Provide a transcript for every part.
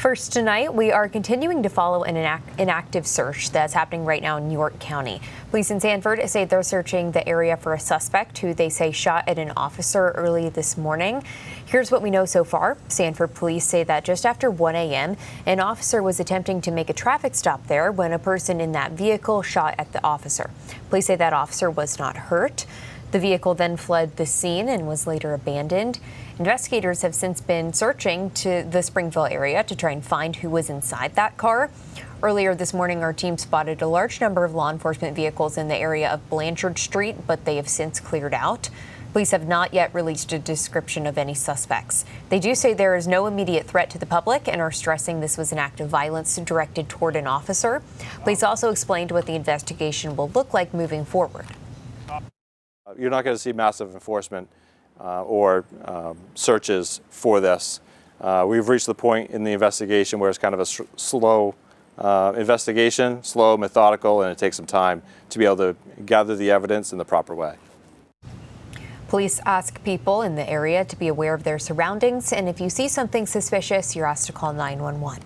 First tonight, we are continuing to follow an active search that's happening right now in York County. Police in Sanford say they're searching the area for a suspect who they say shot at an officer early this morning. Here's what we know so far. Sanford police say that just after 1 a.m., an officer was attempting to make a traffic stop there when a person in that vehicle shot at the officer. Police say that officer was not hurt. The vehicle then fled the scene and was later abandoned. Investigators have since been searching to the Springville area to try and find who was inside that car. Earlier this morning, our team spotted a large number of law enforcement vehicles in the area of Blanchard Street, but they have since cleared out. Police have not yet released a description of any suspects. They do say there is no immediate threat to the public and are stressing this was an act of violence directed toward an officer. Police also explained what the investigation will look like moving forward. You're not going to see massive enforcement or searches for this. We've reached the point in the investigation where it's kind of a slow investigation, slow, methodical, and it takes some time to be able to gather the evidence in the proper way. Police ask people in the area to be aware of their surroundings, and if you see something suspicious, you're asked to call 911.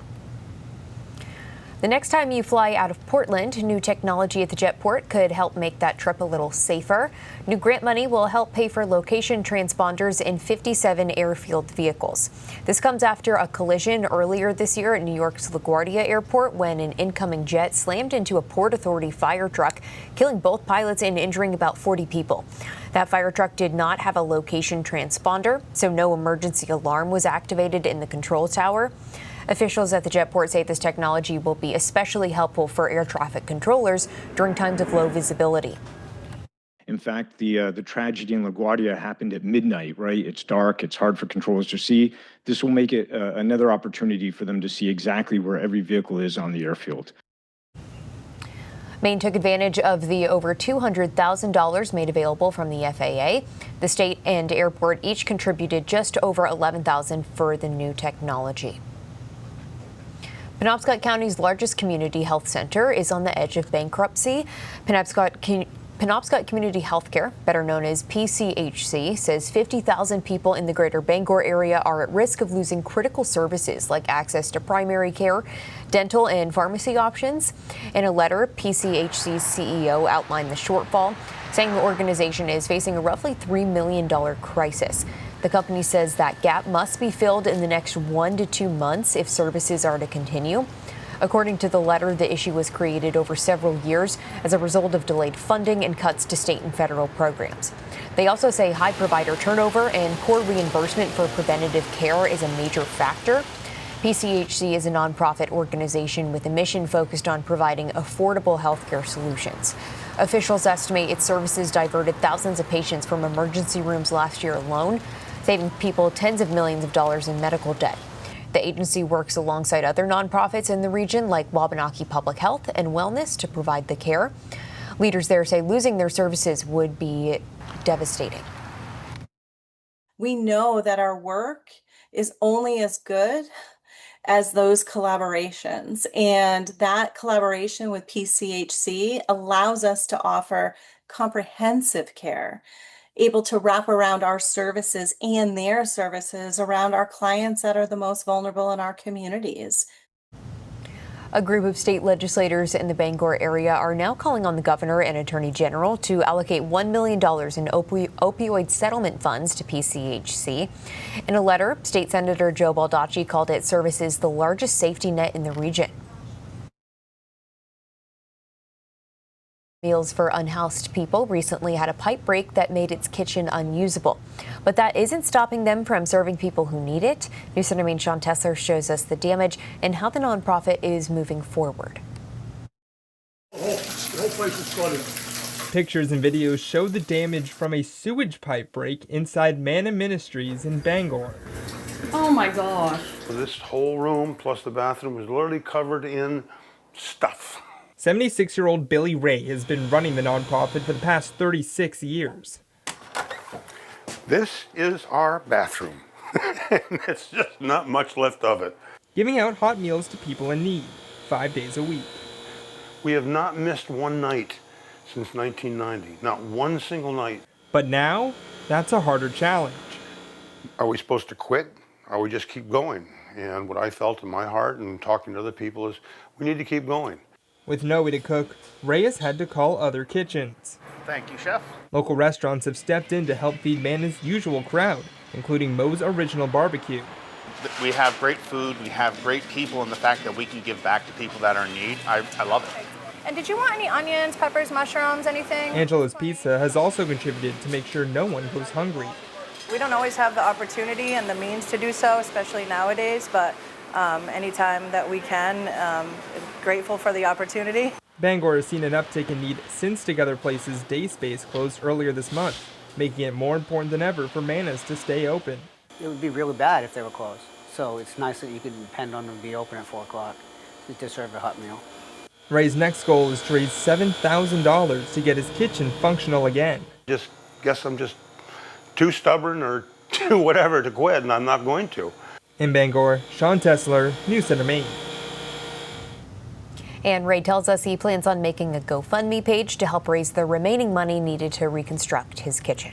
The next time you fly out of Portland, new technology at the Jetport could help make that trip a little safer. New grant money will help pay for location transponders in 57 airfield vehicles. This comes after a collision earlier this year at New York's LaGuardia Airport when an incoming jet slammed into a Port Authority fire truck, killing both pilots and injuring about 40 people. That fire truck did not have a location transponder, so no emergency alarm was activated in the control tower. Officials at the Jetport say this technology will be especially helpful for air traffic controllers during times of low visibility. In fact, the tragedy in LaGuardia happened at midnight, right? It's dark, it's hard for controllers to see. This will make it another opportunity for them to see exactly where every vehicle is on the airfield. Maine took advantage of the over $200,000 made available from the FAA. The state and airport each contributed just over $11,000 for the new technology. Penobscot County's largest community health center is on the edge of bankruptcy. Penobscot Community Healthcare, better known as PCHC, says 50,000 people in the greater Bangor area are at risk of losing critical services like access to primary care, dental and pharmacy options. In a letter, PCHC's CEO outlined the shortfall, saying the organization is facing a roughly $3 million crisis. The company says that gap must be filled in the next 1 to 2 months if services are to continue. According to the letter, the issue was created over several years as a result of delayed funding and cuts to state and federal programs. They also say high provider turnover and poor reimbursement for preventative care is a major factor. PCHC is a nonprofit organization with a mission focused on providing affordable healthcare solutions. Officials estimate its services diverted thousands of patients from emergency rooms last year alone, saving people tens of millions of dollars in medical debt. The agency works alongside other nonprofits in the region like Wabanaki Public Health and Wellness to provide the care. Leaders there say losing their services would be devastating. We know that our work is only as good as those collaborations, and that collaboration with PCHC allows us to offer comprehensive care, able to wrap around our services and their services around our clients that are the most vulnerable in our communities. A group of state legislators in the Bangor area are now calling on the governor and attorney general to allocate $1 million in opioid settlement funds to PCHC. In a letter, State Senator Joe Baldacci called its services the largest safety net in the region. Meals for Unhoused People recently had a pipe break that made its kitchen unusable. But that isn't stopping them from serving people who need it. News Center Maine Sean Tessler shows us the damage and how the nonprofit is moving forward. The whole place is flooded. Pictures and videos show the damage from a sewage pipe break inside Manna Ministries in Bangor. Oh my gosh. This whole room plus the bathroom was literally covered in stuff. 76-year-old Billy Ray has been running the nonprofit for the past 36 years. This is our bathroom. It's just not much left of it. Giving out hot meals to people in need, 5 days a week. We have not missed one night since 1990, not one single night. But now, that's a harder challenge. Are we supposed to quit? Or we just keep going? And what I felt in my heart and talking to other people is we need to keep going. With no way to cook, Ray has had to call other kitchens. Thank you, Chef. Local restaurants have stepped in to help feed Mana's usual crowd, including Moe's Original Barbecue. We have great food, we have great people, and the fact that we can give back to people that are in need, I love it. And did you want any onions, peppers, mushrooms, anything? Angela's Pizza has also contributed to make sure no one goes hungry. We don't always have the opportunity and the means to do so, especially nowadays, but anytime that we can, grateful for the opportunity. Bangor has seen an uptick in need since Together Place's day space closed earlier this month, making it more important than ever for Mana's to stay open. It would be really bad if they were closed, so it's nice that you can depend on them to be open at 4 o'clock to serve a hot meal. Ray's next goal is to raise $7,000 to get his kitchen functional again. Guess I'm just too stubborn or too whatever to quit, and I'm not going to. In Bangor, Sean Tessler, CENTER Maine. And Ray tells us he plans on making a GoFundMe page to help raise the remaining money needed to reconstruct his kitchen.